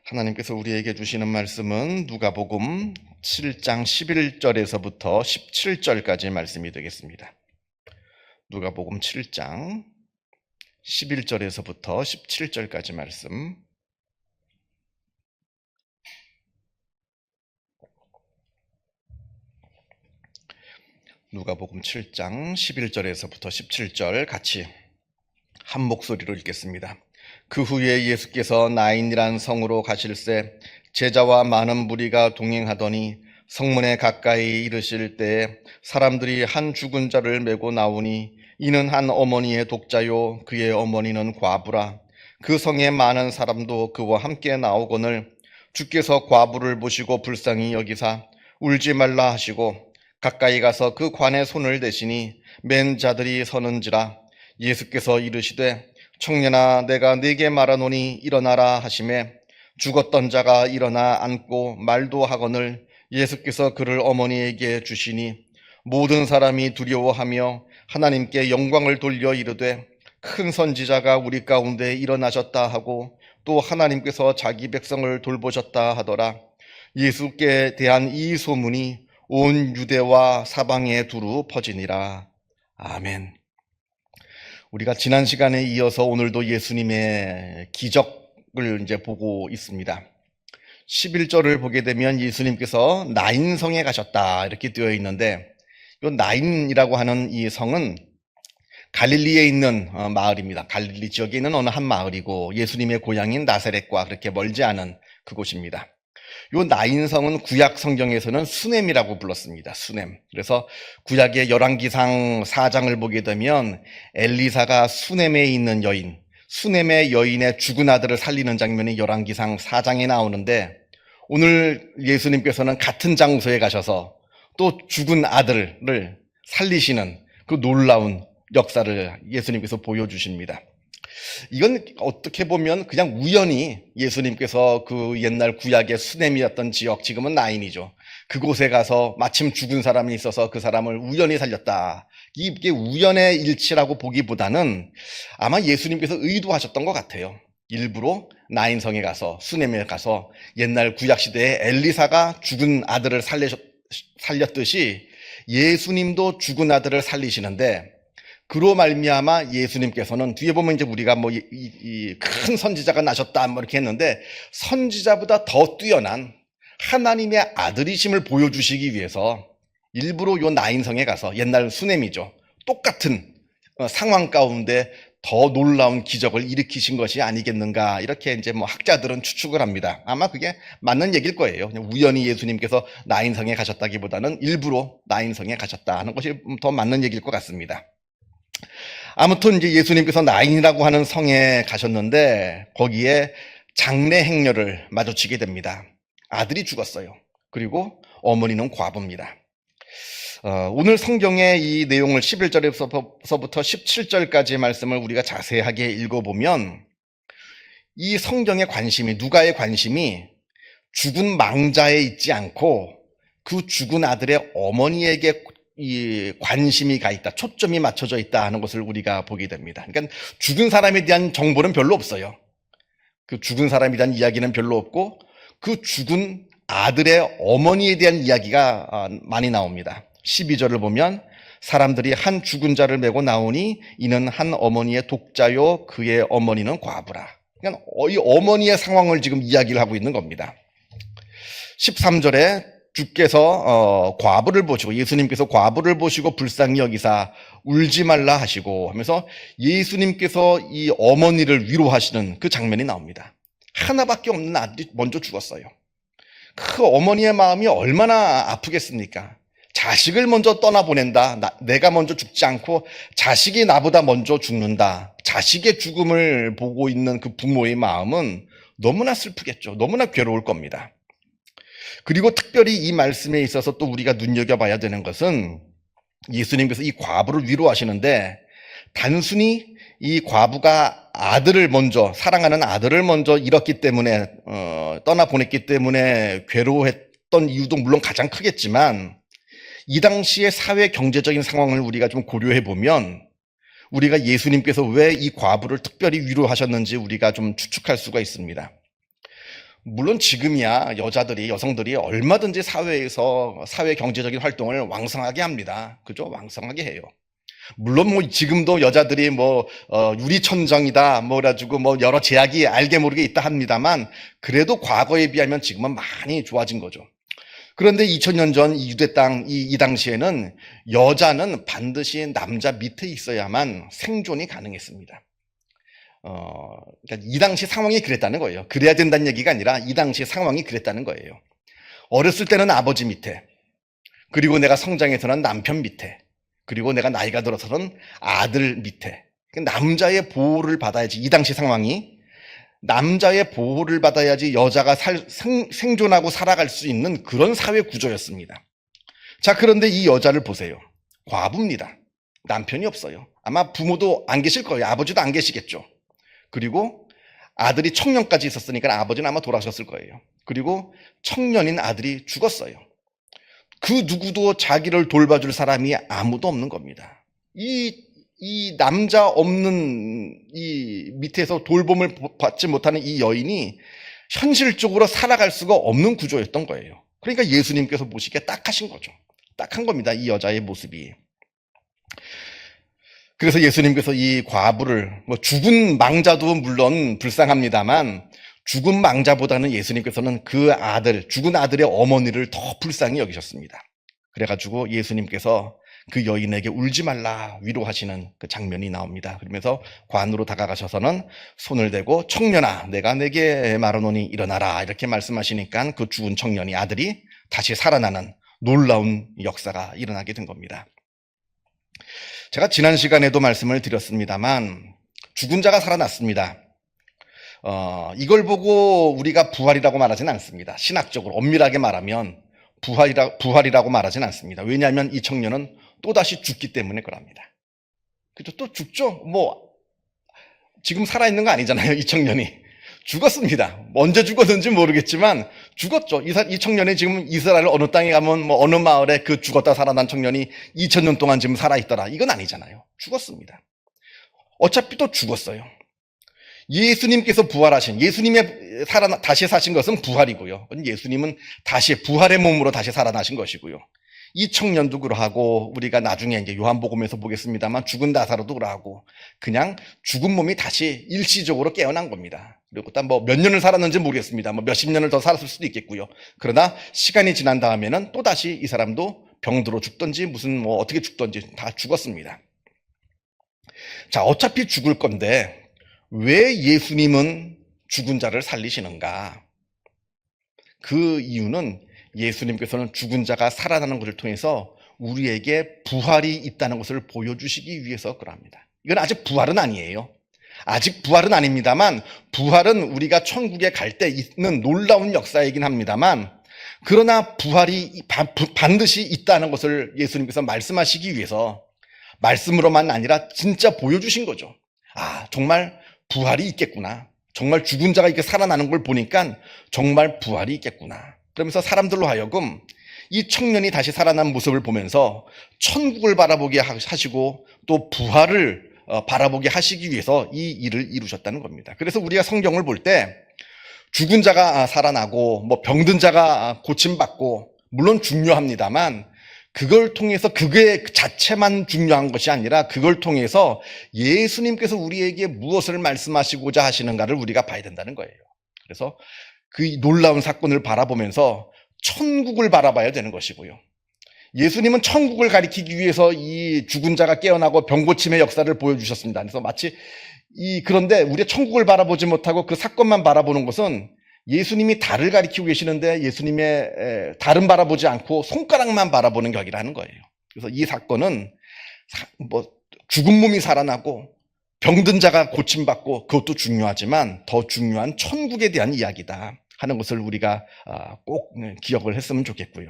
하나님께서 우리에게 주시는 말씀은 누가복음 7장 11절에서부터 17절까지 말씀이 되겠습니다. 누가복음 7장 11절에서부터 17절까지 말씀. 누가복음 7장 11절에서부터 17절 같이 한 목소리로 읽겠습니다. 그 후에 예수께서 나인이란 성으로 가실새 제자와 많은 무리가 동행하더니 성문에 가까이 이르실 때에 사람들이 한 죽은 자를 메고 나오니 이는 한 어머니의 독자요 그의 어머니는 과부라. 그 성에 많은 사람도 그와 함께 나오거늘 주께서 과부를 보시고 불쌍히 여기사 울지 말라 하시고 가까이 가서 그 관에 손을 대시니 맨 자들이 서는지라. 예수께서 이르시되 청년아 내가 네게 말하노니 일어나라 하시매 죽었던 자가 일어나 앉고 말도 하거늘 예수께서 그를 어머니에게 주시니 모든 사람이 두려워하며 하나님께 영광을 돌려 이르되 큰 선지자가 우리 가운데 일어나셨다 하고 또 하나님께서 자기 백성을 돌보셨다 하더라. 예수께 대한 이 소문이 온 유대와 사방에 두루 퍼지니라. 아멘. 우리가 지난 시간에 이어서 오늘도 예수님의 기적을 이제 보고 있습니다. 11절을 보게 되면 예수님께서 나인성에 가셨다 이렇게 되어 있는데, 이 나인이라고 하는 이 성은 갈릴리에 있는 마을입니다. 갈릴리 지역에 있는 어느 한 마을이고 예수님의 고향인 나사렛과 그렇게 멀지 않은 그곳입니다. 이 나인성은 구약 성경에서는 수넴이라고 불렀습니다. 수넴. 그래서 구약의 열왕기상 4장을 보게 되면 엘리사가 수넴에 있는 여인, 수넴의 여인의 죽은 아들을 살리는 장면이 열왕기상 4장에 나오는데, 오늘 예수님께서는 같은 장소에 가셔서 또 죽은 아들을 살리시는 그 놀라운 역사를 예수님께서 보여주십니다. 이건 어떻게 보면 그냥 우연히 예수님께서 그 옛날 구약의 수넴이었던 지역, 지금은 나인이죠, 그곳에 가서 마침 죽은 사람이 있어서 그 사람을 우연히 살렸다, 이게 우연의 일치라고 보기보다는 아마 예수님께서 의도하셨던 것 같아요. 일부러 나인성에 가서, 수넴에 가서 옛날 구약시대에 엘리사가 죽은 아들을 살렸듯이 예수님도 죽은 아들을 살리시는데, 그로 말미암아 예수님께서는 뒤에 보면 이제 우리가 큰 선지자가 나셨다 이렇게 했는데, 선지자보다 더 뛰어난 하나님의 아들이심을 보여주시기 위해서 일부러 요 나인성에 가서, 옛날 수넴이죠, 똑같은 상황 가운데 더 놀라운 기적을 일으키신 것이 아니겠는가, 이렇게 이제 학자들은 추측을 합니다. 아마 그게 맞는 얘기일 거예요. 그냥 우연히 예수님께서 나인성에 가셨다기보다는 일부러 나인성에 가셨다 하는 것이 더 맞는 얘기일 것 같습니다. 아무튼 이제 예수님께서 나인이라고 하는 성에 가셨는데 거기에 장례 행렬을 마주치게 됩니다. 아들이 죽었어요. 그리고 어머니는 과부입니다. 오늘 성경의 이 내용을 11절에서부터 17절까지의 말씀을 우리가 자세하게 읽어보면 이 성경의 관심이, 누가의 관심이 죽은 망자에 있지 않고 그 죽은 아들의 어머니에게 이 관심이 가 있다, 초점이 맞춰져 있다 하는 것을 우리가 보게 됩니다. 그러니까 죽은 사람에 대한 정보는 별로 없어요. 그 죽은 사람에 대한 이야기는 별로 없고 그 죽은 아들의 어머니에 대한 이야기가 많이 나옵니다. 12절을 보면 사람들이 한 죽은 자를 메고 나오니 이는 한 어머니의 독자요 그의 어머니는 과부라. 그러니까 이 어머니의 상황을 지금 이야기를 하고 있는 겁니다. 13절에 주께서 과부를 보시고, 예수님께서 과부를 보시고 불쌍히 여기사 울지 말라 하시고 하면서 예수님께서 이 어머니를 위로하시는 그 장면이 나옵니다. 하나밖에 없는 아들이 먼저 죽었어요. 그 어머니의 마음이 얼마나 아프겠습니까? 자식을 먼저 떠나보낸다, 내가 먼저 죽지 않고 자식이 나보다 먼저 죽는다, 자식의 죽음을 보고 있는 그 부모의 마음은 너무나 슬프겠죠. 너무나 괴로울 겁니다. 그리고 특별히 이 말씀에 있어서 또 우리가 눈여겨봐야 되는 것은 예수님께서 이 과부를 위로하시는데 단순히 이 과부가 아들을 먼저, 사랑하는 아들을 먼저 잃었기 때문에 떠나보냈기 때문에 괴로워했던 이유도 물론 가장 크겠지만, 이 당시의 사회 경제적인 상황을 우리가 좀 고려해 보면 우리가 예수님께서 왜 이 과부를 특별히 위로하셨는지 우리가 좀 추측할 수가 있습니다. 물론 지금이야 여성들이 얼마든지 사회에서 사회 경제적인 활동을 왕성하게 합니다. 그죠? 왕성하게 해요. 물론 뭐 지금도 여자들이 유리천정이다 그래가지고 여러 제약이 알게 모르게 있다 합니다만 그래도 과거에 비하면 지금은 많이 좋아진 거죠. 그런데 2000년 전 이 유대 땅 이 당시에는 여자는 반드시 남자 밑에 있어야만 생존이 가능했습니다. 그러니까 이 당시 상황이 그랬다는 거예요. 그래야 된다는 얘기가 아니라 이 당시 상황이 그랬다는 거예요. 어렸을 때는 아버지 밑에, 그리고 내가 성장해서는 남편 밑에, 그리고 내가 나이가 들어서는 아들 밑에. 남자의 보호를 받아야지, 이 당시 상황이 남자의 보호를 받아야지 여자가 생존하고 살아갈 수 있는 그런 사회 구조였습니다. 자, 그런데 이 여자를 보세요. 과부입니다. 남편이 없어요. 아마 부모도 안 계실 거예요. 아버지도 안 계시겠죠. 그리고 아들이 청년까지 있었으니까 아버지는 아마 돌아가셨을 거예요. 그리고 청년인 아들이 죽었어요. 그 누구도 자기를 돌봐줄 사람이 아무도 없는 겁니다. 이 남자 없는 이 밑에서 돌봄을 받지 못하는 이 여인이 현실적으로 살아갈 수가 없는 구조였던 거예요. 그러니까 예수님께서 보시기에 딱하신 거죠. 딱한 겁니다. 이 여자의 모습이. 그래서 예수님께서 이 과부를 죽은 망자도 물론 불쌍합니다만 죽은 망자보다는 예수님께서는 그 아들, 죽은 아들의 어머니를 더 불쌍히 여기셨습니다. 그래가지고 예수님께서 그 여인에게 울지 말라 위로하시는 그 장면이 나옵니다. 그러면서 관으로 다가가셔서는 손을 대고 청년아 내가 내게 말하노니 일어나라 이렇게 말씀하시니까 그 죽은 청년이 아들이 다시 살아나는 놀라운 역사가 일어나게 된 겁니다. 제가 지난 시간에도 말씀을 드렸습니다만 죽은 자가 살아났습니다. 이걸 보고 우리가 부활이라고 말하지는 않습니다. 신학적으로 엄밀하게 말하면 부활이라고 말하지는 않습니다. 왜냐하면 이 청년은 또다시 죽기 때문에 그럽니다. 그죠? 또 죽죠? 지금 살아있는 거 아니잖아요. 이 청년이. 죽었습니다. 언제 죽었는지 모르겠지만 죽었죠. 이 청년이 지금 이스라엘 어느 땅에 가면 어느 마을에 그 죽었다 살아난 청년이 2000년 동안 지금 살아있더라. 이건 아니잖아요. 죽었습니다. 어차피 또 죽었어요. 예수님께서 부활하신, 예수님의 다시 사신 것은 부활이고요. 예수님은 다시 부활의 몸으로 다시 살아나신 것이고요. 이 청년도 그러하고 우리가 나중에 이제 요한복음에서 보겠습니다만 죽은 나사로도 그러하고 그냥 죽은 몸이 다시 일시적으로 깨어난 겁니다. 그리고 또 몇 년을 살았는지 모르겠습니다. 몇십 년을 더 살았을 수도 있겠고요. 그러나 시간이 지난 다음에는 또 다시 이 사람도 병들어 죽든지 어떻게 죽든지 다 죽었습니다. 자, 어차피 죽을 건데 왜 예수님은 죽은 자를 살리시는가? 그 이유는 예수님께서는 죽은 자가 살아나는 것을 통해서 우리에게 부활이 있다는 것을 보여주시기 위해서 그럽니다. 이건 아직 부활은 아니에요. 아직 부활은 아닙니다만 부활은 우리가 천국에 갈 때 있는 놀라운 역사이긴 합니다만 그러나 부활이 반드시 있다는 것을 예수님께서 말씀하시기 위해서 말씀으로만 아니라 진짜 보여주신 거죠. 아, 정말 부활이 있겠구나. 정말 죽은 자가 이렇게 살아나는 걸 보니까 정말 부활이 있겠구나. 그러면서 사람들로 하여금 이 청년이 다시 살아난 모습을 보면서 천국을 바라보게 하시고 또 부활을 바라보게 하시기 위해서 이 일을 이루셨다는 겁니다. 그래서 우리가 성경을 볼 때 죽은 자가 살아나고 병든 자가 고침받고 물론 중요합니다만 그걸 통해서 그게 자체만 중요한 것이 아니라 그걸 통해서 예수님께서 우리에게 무엇을 말씀하시고자 하시는가를 우리가 봐야 된다는 거예요. 그래서 그 놀라운 사건을 바라보면서 천국을 바라봐야 되는 것이고요. 예수님은 천국을 가리키기 위해서 이 죽은 자가 깨어나고 병고침의 역사를 보여주셨습니다. 그래서 마치 그런데 우리가 천국을 바라보지 못하고 그 사건만 바라보는 것은 예수님이 달을 가리키고 계시는데 예수님의 달은 바라보지 않고 손가락만 바라보는 격이라는 거예요. 그래서 이 사건은 죽은 몸이 살아나고 병든 자가 고침받고 그것도 중요하지만 더 중요한 천국에 대한 이야기다 하는 것을 우리가 꼭 기억을 했으면 좋겠고요.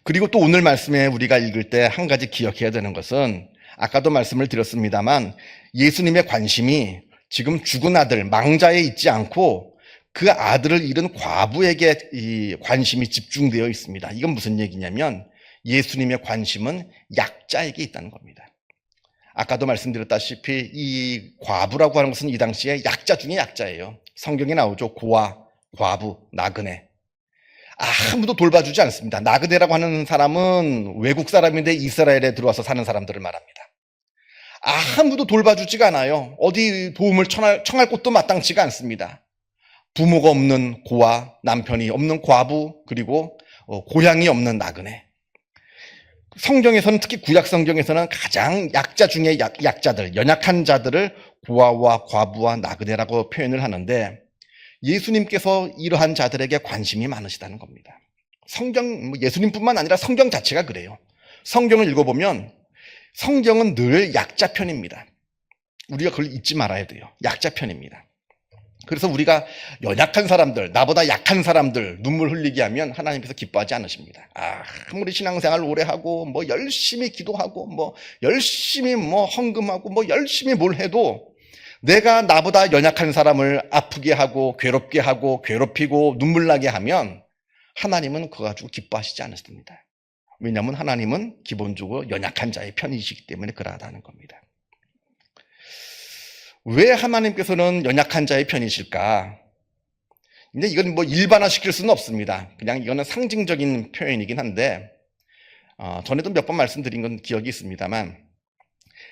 그리고 또 오늘 말씀에 우리가 읽을 때 한 가지 기억해야 되는 것은 아까도 말씀을 드렸습니다만 예수님의 관심이 지금 죽은 아들 망자에 있지 않고 그 아들을 잃은 과부에게 이 관심이 집중되어 있습니다. 이건 무슨 얘기냐면 예수님의 관심은 약자에게 있다는 겁니다. 아까도 말씀드렸다시피 이 과부라고 하는 것은 이 당시에 약자 중에 약자예요. 성경에 나오죠. 고아, 과부, 나그네. 아무도 돌봐주지 않습니다. 나그네라고 하는 사람은 외국 사람인데 이스라엘에 들어와서 사는 사람들을 말합니다. 아무도 돌봐주지가 않아요. 어디 도움을 청할 곳도 마땅치가 않습니다. 부모가 없는 고아, 남편이 없는 과부, 그리고 고향이 없는 나그네. 성경에서는, 특히 구약 성경에서는 가장 약자 중에 약자들, 연약한 자들을 고아와 과부와 나그네라고 표현을 하는데, 예수님께서 이러한 자들에게 관심이 많으시다는 겁니다. 예수님뿐만 아니라 성경 자체가 그래요. 성경을 읽어보면 성경은 늘 약자 편입니다. 우리가 그걸 잊지 말아야 돼요. 약자 편입니다. 그래서 우리가 연약한 사람들, 나보다 약한 사람들 눈물 흘리게 하면 하나님께서 기뻐하지 않으십니다. 아무리 신앙생활 오래 하고 열심히 기도하고 열심히 헌금하고 열심히 뭘 해도 내가 나보다 연약한 사람을 아프게 하고 괴롭게 하고 괴롭히고 눈물 나게 하면 하나님은 그거 가지고 기뻐하시지 않습니다. 왜냐하면 하나님은 기본적으로 연약한 자의 편이시기 때문에 그러하다는 겁니다. 왜 하나님께서는 연약한 자의 편이실까? 근데 이건 일반화시킬 수는 없습니다. 그냥 이거는 상징적인 표현이긴 한데, 전에도 몇 번 말씀드린 건 기억이 있습니다만,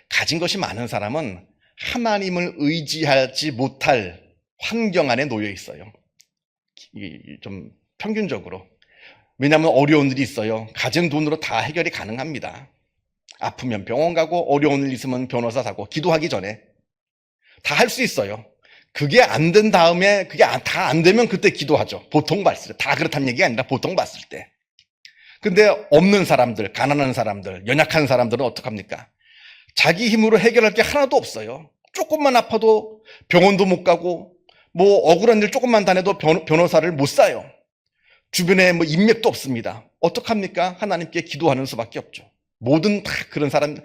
가진 것이 많은 사람은 하나님을 의지하지 못할 환경 안에 놓여 있어요. 좀 평균적으로. 왜냐하면 어려운 일이 있어요. 가진 돈으로 다 해결이 가능합니다. 아프면 병원 가고 어려운 일 있으면 변호사 사고 기도하기 전에 다 할 수 있어요. 그게 안 된 다음에 그게 다 안 되면 그때 기도하죠. 보통 봤을 때. 다 그렇다는 얘기가 아니라 보통 봤을 때. 근데 없는 사람들, 가난한 사람들, 연약한 사람들은 어떡합니까? 자기 힘으로 해결할 게 하나도 없어요. 조금만 아파도 병원도 못 가고 억울한 일 조금만 다녀도 변호사를 못 사요. 주변에 인맥도 없습니다. 어떡합니까? 하나님께 기도하는 수밖에 없죠. 모든 다 그런 사람,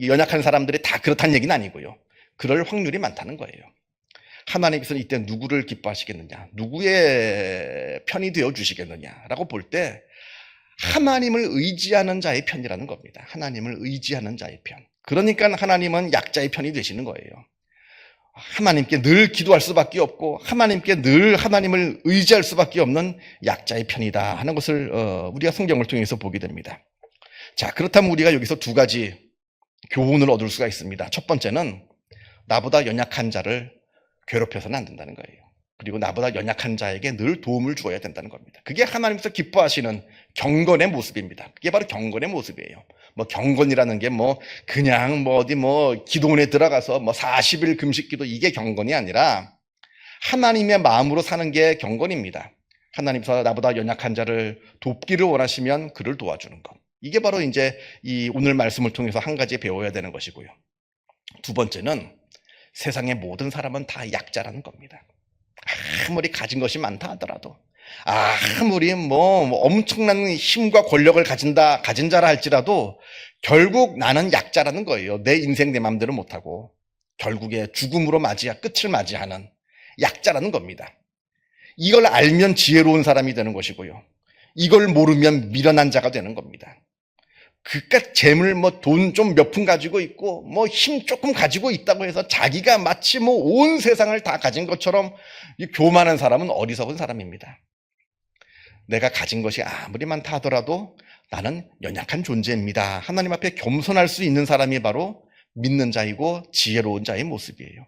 연약한 사람들이 다 그렇다는 얘기는 아니고요. 그럴 확률이 많다는 거예요. 하나님께서는 이때 누구를 기뻐하시겠느냐, 누구의 편이 되어 주시겠느냐라고 볼 때 하나님을 의지하는 자의 편이라는 겁니다. 하나님을 의지하는 자의 편. 그러니까 하나님은 약자의 편이 되시는 거예요. 하나님께 늘 기도할 수밖에 없고 하나님께 늘 하나님을 의지할 수밖에 없는 약자의 편이다 하는 것을 우리가 성경을 통해서 보게 됩니다. 자, 그렇다면 우리가 여기서 두 가지 교훈을 얻을 수가 있습니다. 첫 번째는 나보다 연약한 자를 괴롭혀서는 안 된다는 거예요. 그리고 나보다 연약한 자에게 늘 도움을 주어야 된다는 겁니다. 그게 하나님께서 기뻐하시는 경건의 모습입니다. 그게 바로 경건의 모습이에요. 경건이라는 게 그냥 어디 기도원에 들어가서 40일 금식 기도 이게 경건이 아니라 하나님의 마음으로 사는 게 경건입니다. 하나님께서 나보다 연약한 자를 돕기를 원하시면 그를 도와주는 것. 이게 바로 이제 이 오늘 말씀을 통해서 한 가지 배워야 되는 것이고요. 두 번째는 세상의 모든 사람은 다 약자라는 겁니다. 아무리 가진 것이 많다 하더라도, 아무리 엄청난 힘과 권력을 가진 자라 할지라도 결국 나는 약자라는 거예요. 내 인생 내 마음대로 못하고 결국에 죽음으로 끝을 맞이하는 약자라는 겁니다. 이걸 알면 지혜로운 사람이 되는 것이고요. 이걸 모르면 미련한 자가 되는 겁니다. 그깟 재물 돈 좀 몇 푼 가지고 있고 힘 조금 가지고 있다고 해서 자기가 마치 온 세상을 다 가진 것처럼 교만한 사람은 어리석은 사람입니다. 내가 가진 것이 아무리 많다 하더라도 나는 연약한 존재입니다. 하나님 앞에 겸손할 수 있는 사람이 바로 믿는 자이고 지혜로운 자의 모습이에요.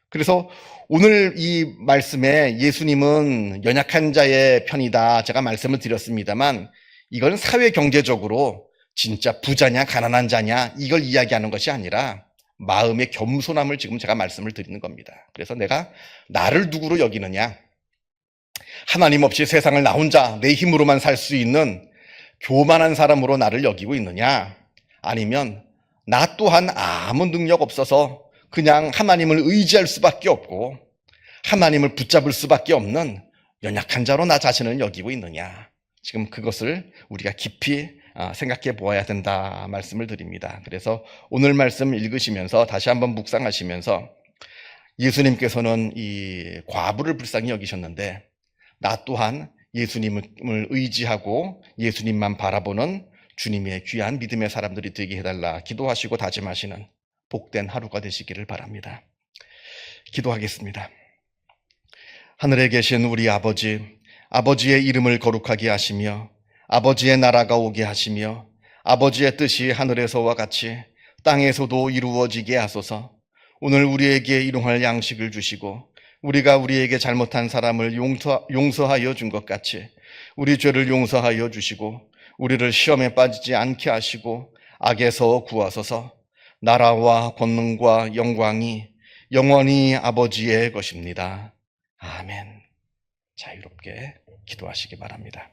그래서 오늘 이 말씀에 예수님은 연약한 자의 편이다 제가 말씀을 드렸습니다만, 이건 사회 경제적으로 진짜 부자냐 가난한 자냐 이걸 이야기하는 것이 아니라 마음의 겸손함을 지금 제가 말씀을 드리는 겁니다. 그래서 내가 나를 누구로 여기느냐, 하나님 없이 세상을 나 혼자 내 힘으로만 살 수 있는 교만한 사람으로 나를 여기고 있느냐, 아니면 나 또한 아무 능력 없어서 그냥 하나님을 의지할 수밖에 없고 하나님을 붙잡을 수밖에 없는 연약한 자로 나 자신을 여기고 있느냐, 지금 그것을 우리가 깊이 생각해 보아야 된다 말씀을 드립니다. 그래서 오늘 말씀 읽으시면서 다시 한번 묵상하시면서 예수님께서는 이 과부를 불쌍히 여기셨는데 나 또한 예수님을 의지하고 예수님만 바라보는 주님의 귀한 믿음의 사람들이 되게 해달라 기도하시고 다짐하시는 복된 하루가 되시기를 바랍니다. 기도하겠습니다. 하늘에 계신 우리 아버지, 아버지의 이름을 거룩하게 하시며 아버지의 나라가 오게 하시며 아버지의 뜻이 하늘에서와 같이 땅에서도 이루어지게 하소서. 오늘 우리에게 일용할 양식을 주시고 우리가 우리에게 잘못한 사람을 용서하여 준 것 같이 우리 죄를 용서하여 주시고 우리를 시험에 빠지지 않게 하시고 악에서 구하소서. 나라와 권능과 영광이 영원히 아버지의 것입니다. 아멘. 자유롭게 기도하시기 바랍니다.